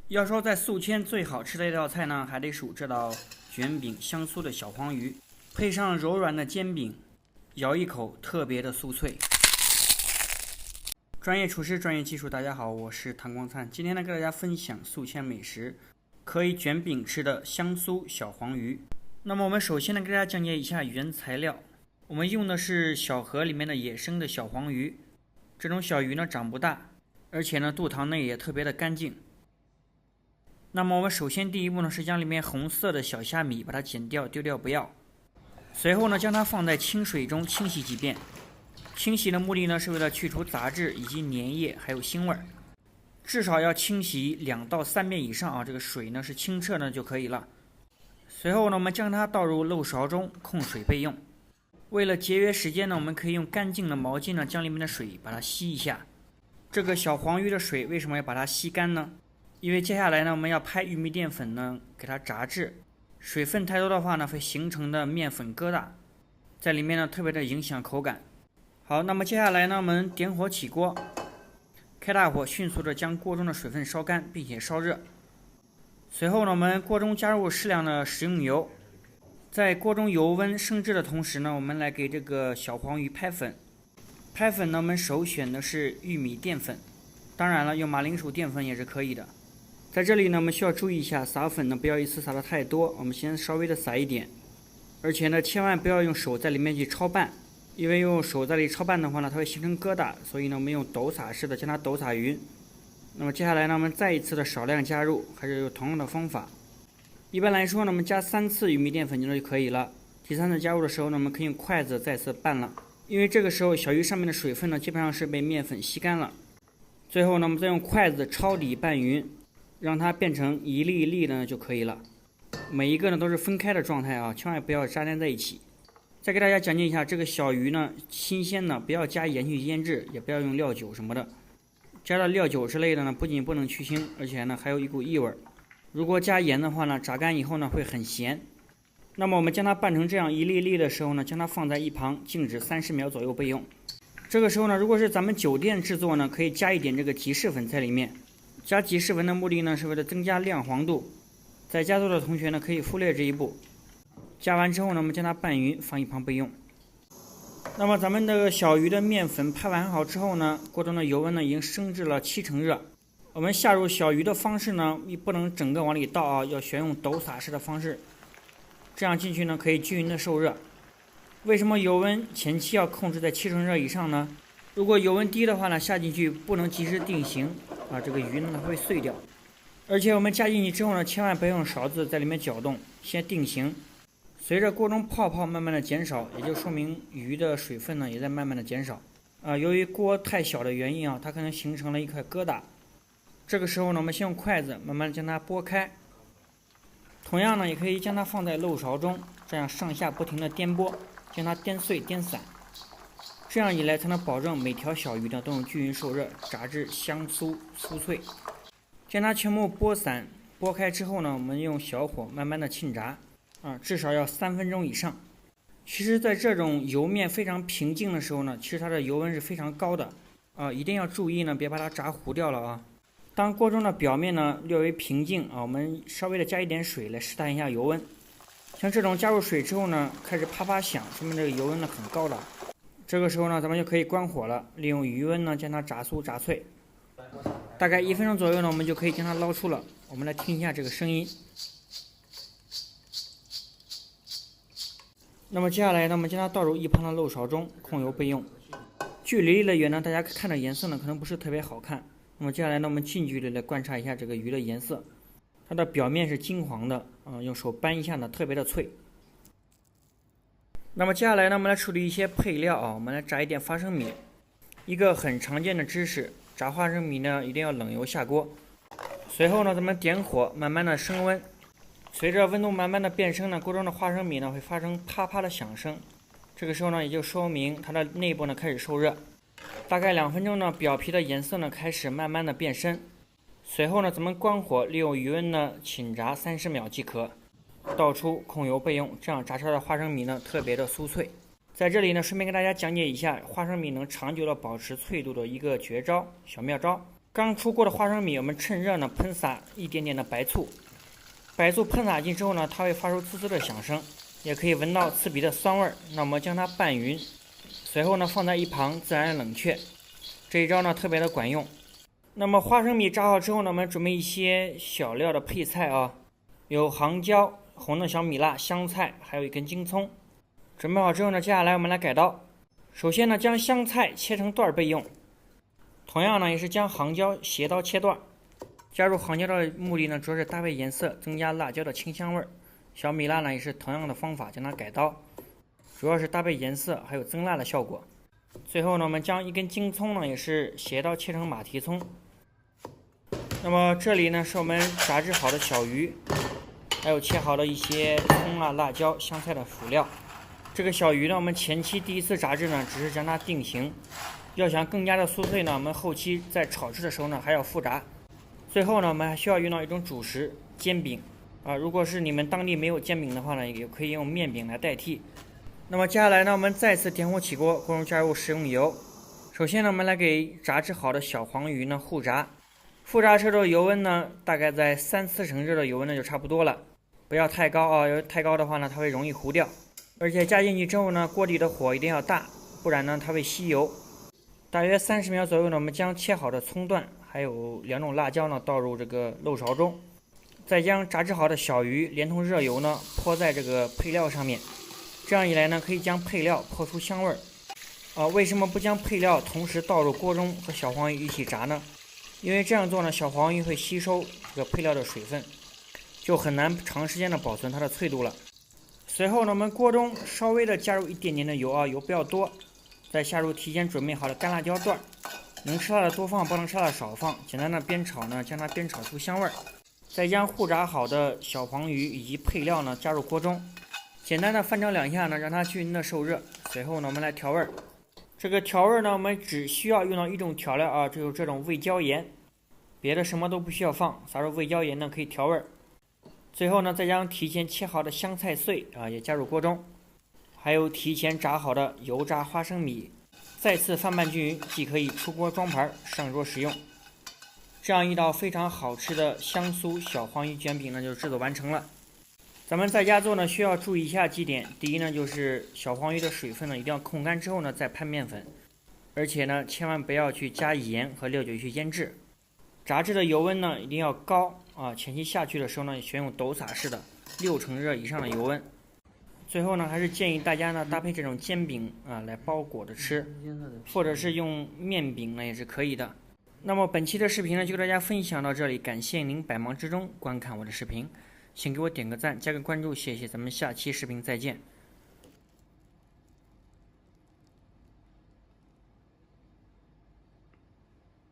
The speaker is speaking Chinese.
要说在宿迁最好吃的一道菜呢，还得数这道卷饼香酥的小黄鱼，配上柔软的煎饼，咬一口特别的酥脆。专业厨师，专业技术，大家好，我是唐光灿。今天呢，给大家分享宿迁美食，可以卷饼吃的香酥小黄鱼。那么我们首先呢，给大家讲解一下原材料。我们用的是小河里面的野生的小黄鱼，这种小鱼呢长不大，而且呢肚膛内也特别的干净。那么我们首先第一步呢是将里面红色的小虾米把它剪掉，丢掉不要。随后呢将它放在清水中清洗几遍。清洗的目的呢是为了去除杂质以及粘液还有腥味，至少要清洗2到3遍以上啊，这个水呢是清澈的就可以了。随后呢我们将它倒入漏勺中控水备用。为了节约时间呢，我们可以用干净的毛巾呢将里面的水把它吸一下。这个小黄鱼的水为什么要把它吸干呢？因为接下来呢我们要拍玉米淀粉呢给它炸制，水分太多的话呢会形成的面粉疙瘩，在里面呢特别的影响口感。好，那么接下来呢我们点火起锅，开大火迅速的将锅中的水分烧干并且烧热。随后呢我们锅中加入适量的食用油，在锅中油温升至的同时呢，我们来给这个小黄鱼拍粉。拍粉呢我们首选的是玉米淀粉，当然了用马铃薯淀粉也是可以的。在这里呢我们需要注意一下，撒粉呢不要一次撒的太多，我们先稍微的撒一点，而且呢千万不要用手在里面去焯拌，因为用手在里焯拌的话呢它会形成疙瘩，所以呢我们用抖撒式的将它抖撒匀。那么接下来呢我们再一次的少量加入，还是用同样的方法。一般来说呢我们加3次玉米淀粉就可以了，第3次加入的时候呢我们可以用筷子再次拌了，因为这个时候小鱼上面的水分呢基本上是被面粉吸干了。最后呢我们再用筷子抄底拌匀，让它变成一粒一粒的就可以了。每一个呢都是分开的状态啊，千万不要扎粘在一起。再给大家讲解一下，这个小鱼呢新鲜呢不要加盐去腌制，也不要用料酒什么的。加了料酒之类的呢不仅不能去腥，而且呢还有一股异味。如果加盐的话呢，炸干以后呢会很咸。那么我们将它拌成这样一粒粒的时候呢，将它放在一旁静止30秒左右备用。这个时候呢，如果是咱们酒店制作呢，可以加一点这个吉士粉在里面。加吉士粉的目的呢是为了增加亮黄度，在家做的同学呢可以忽略这一步。加完之后呢，我们将它拌匀放一旁备用。那么咱们这个小鱼的面粉拍完好之后呢，锅中的油温呢已经升至了70%热。我们下入小鱼的方式呢，不能整个往里倒啊，要选用抖撒式的方式，这样进去呢可以均匀的受热。为什么油温前期要控制在70%热以上呢？如果油温低的话呢，下进去不能及时定型啊，这个鱼呢它会碎掉。而且我们加进去之后呢，千万不要用勺子在里面搅动，先定型。随着锅中泡泡慢慢的减少，也就说明鱼的水分呢也在慢慢的减少啊。由于锅太小的原因啊，它可能形成了一块疙瘩。这个时候呢，我们先用筷子慢慢的将它拨开，同样呢，也可以将它放在漏勺中，这样上下不停的颠簸，将它颠碎颠散，这样一来才能保证每条小鱼呢都能均匀受热，炸至香酥酥脆。将它全部拨散拨开之后呢，我们用小火慢慢的沁炸啊，至少要3分钟以上。其实在这种油面非常平静的时候呢，其实它的油温是非常高的啊，一定要注意呢，别把它炸糊掉了啊。当锅中的表面呢略为平静啊，我们稍微的加一点水来试探一下油温。像这种加入水之后呢，开始啪啪响，说明这个油温呢很高了。这个时候呢，咱们就可以关火了，利用余温呢将它炸酥炸脆。大概1分钟左右呢，我们就可以将它捞出了。我们来听一下这个声音。那么接下来呢，我们将它倒入一旁的漏勺中，控油备用。距离的远呢，大家看着颜色呢可能不是特别好看。那么接下来呢，我们近距离来观察一下这个鱼的颜色，它的表面是金黄的用手扳一下呢，特别的脆。那么接下来呢，我们来处理一些配料啊，我们来炸一点花生米。一个很常见的知识，炸花生米呢一定要冷油下锅。随后呢，咱们点火，慢慢的升温。随着温度慢慢的变升呢，锅中的花生米呢会发生啪啪的响声，这个时候呢也就说明它的内部呢开始受热。大概2分钟呢，表皮的颜色呢开始慢慢的变深。随后呢，咱们关火，利用余温呢沁炸30秒即可。倒出控油备用，这样炸出来的花生米呢特别的酥脆。在这里呢，顺便给大家讲解一下花生米能长久的保持脆度的一个绝招小妙招。刚出锅的花生米，我们趁热呢喷洒一点点的白醋。白醋喷洒进之后呢，它会发出滋滋的响声，也可以闻到刺鼻的酸味儿。那我们将它拌匀，随后呢放在一旁自然冷却。这一招呢特别的管用。那么花生米炸好之后呢，我们准备一些小料的配菜啊，有杭椒、红的小米辣、香菜，还有一根京葱。准备好之后呢，接下来我们来改刀。首先呢，将香菜切成段备用。同样呢，也是将杭椒斜刀切段。加入杭椒的目的呢，主要是搭配颜色，增加辣椒的清香味儿。小米辣呢，也是同样的方法将它改刀，主要是搭配颜色，还有增辣的效果。最后呢，我们将一根京葱呢，也是斜刀切成马蹄葱。那么这里呢，是我们炸制好的小鱼，还有切好的一些葱啊、辣椒、香菜的辅料。这个小鱼呢，我们前期第一次炸制呢，只是将它定型。要想更加的酥脆呢，我们后期在炒制的时候呢，还要复炸。最后呢，我们还需要用到一种主食煎饼啊。如果是你们当地没有煎饼的话呢，也可以用面饼来代替。那么接下来呢，我们再次点火起锅，锅中加入食用油。首先呢，我们来给炸制好的小黄鱼呢互炸。复炸时的油温呢，大概在3-4成热的油温呢就差不多了，不要太高啊，太高的话呢，它会容易糊掉。而且加进去之后呢，锅底的火一定要大，不然呢它会吸油。大约30秒左右呢，我们将切好的葱段还有2种辣椒呢倒入这个漏勺中，再将炸制好的小鱼连同热油呢泼在这个配料上面。这样一来呢，可以将配料泼出香味儿。为什么不将配料同时倒入锅中和小黄鱼一起炸呢？因为这样做呢，小黄鱼会吸收这个配料的水分，就很难长时间的保存它的脆度了。随后呢，我们锅中稍微的加入一点点的油啊，油不要多，再下入提前准备好的干辣椒段，能吃辣的多放，不能吃辣的少放。简单的煸炒呢，将它煸炒出香味儿。再将互炸好的小黄鱼以及配料呢加入锅中，简单的翻炒2下呢，让它均匀的受热。随后呢，我们来调味儿。这个调味呢，我们只需要用到一种调料啊，就是这种味椒盐，别的什么都不需要放，撒入味椒盐呢可以调味。最后呢，再将提前切好的香菜碎啊也加入锅中，还有提前炸好的油炸花生米，再次翻拌均匀，即可以出锅装盘上桌食用。这样一道非常好吃的香酥小黄鱼卷饼呢就制作完成了。咱们在家做呢，需要注意以下几点。第一呢，就是小黄鱼的水分呢一定要控干之后呢再拍面粉，而且呢千万不要去加盐和料酒去腌制。炸制的油温呢一定要高啊，前期下去的时候呢选用斗洒式的6成热以上的油温。最后呢，还是建议大家呢搭配这种煎饼啊来包裹着吃，或者是用面饼呢也是可以的。那么本期的视频呢就给大家分享到这里，感谢您百忙之中观看我的视频。请给我点个赞，加个关注，谢谢，咱们下期视频再见。